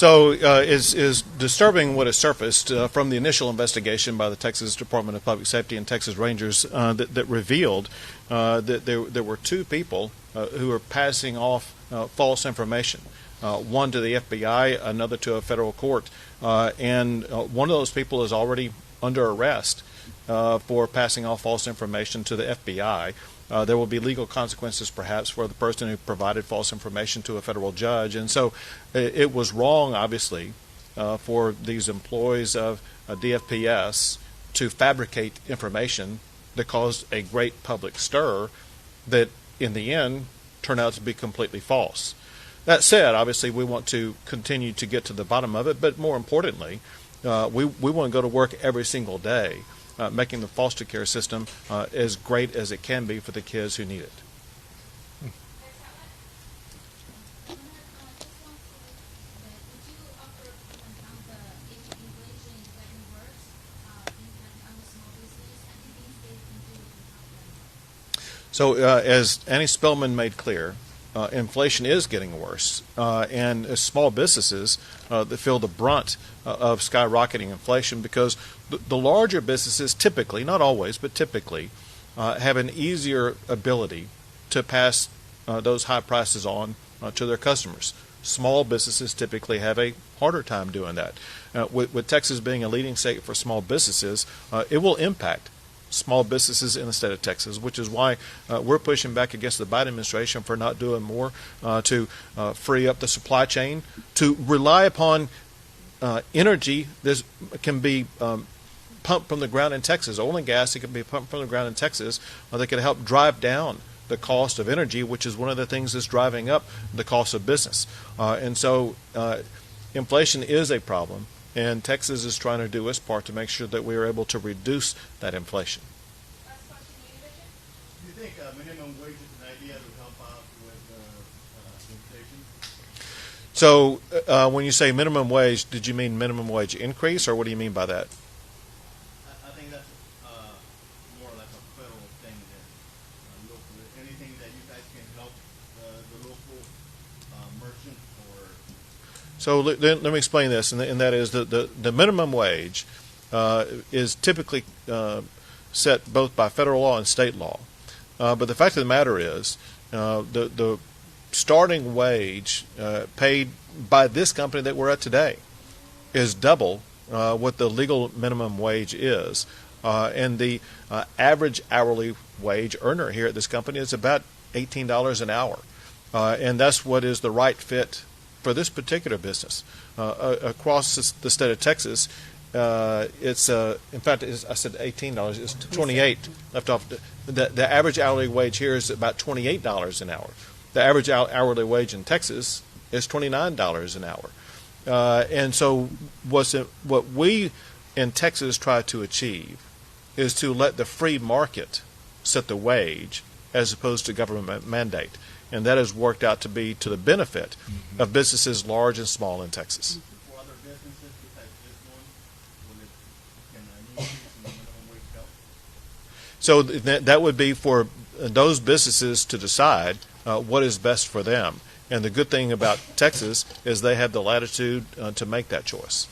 So is disturbing what has surfaced from the initial investigation by the Texas Department of Public Safety and Texas Rangers that revealed that there were two people who were passing off false information, one to the FBI, another to a federal court, and one of those people is already under arrest for passing off false information to the FBI. There will be legal consequences perhaps for the person who provided false information to a federal judge. And so it was wrong, obviously, for these employees of DFPS to fabricate information that caused a great public stir that in the end turned out to be completely false. That said, obviously we want to continue to get to the bottom of it, but more importantly, we want to go to work every single day making the foster care system as great as it can be for the kids who need it. So as Annie Spellman made clear, inflation is getting worse, and small businesses that feel the brunt of skyrocketing inflation because the larger businesses typically, not always, but typically, have an easier ability to pass those high prices on to their customers. Small businesses typically have a harder time doing that. With Texas being a leading state for small businesses, it will impact small businesses in the state of Texas, which is why we're pushing back against the Biden administration for not doing more to free up the supply chain, to rely upon energy that can be pumped from the ground in Texas, oil and gas that can be pumped from the ground in Texas, that can help drive down the cost of energy, which is one of the things that's driving up the cost of business. And so inflation is a problem, and Texas is trying to do its part to make sure that we are able to reduce that inflation. Last question, do you think minimum wage is an idea to help out with inflation? So when you say minimum wage, did you mean minimum wage increase, or what do you mean by that? I think that's more like a federal thing than local. Anything that you guys can help the local merchant or... So let me explain this, and that is the minimum wage is typically set both by federal law and state law. But the fact of the matter is the starting wage paid by this company that we're at today is double what the legal minimum wage is. And the average hourly wage earner here at this company is about $18 an hour. And that's what is the right fit for this particular business. Across the state of Texas, it's in fact, I said $18. It's $28 left off. The average hourly wage here is about $28 an hour. The average hourly wage in Texas is $29 an hour. And so what we in Texas try to achieve is to let the free market set the wage as opposed to government mandate. And that has worked out to be to the benefit of businesses large and small in Texas. For other businesses besides this one, can an increase in the minimum wage help? So that would be for those businesses to decide what is best for them. And the good thing about Texas is they have the latitude to make that choice.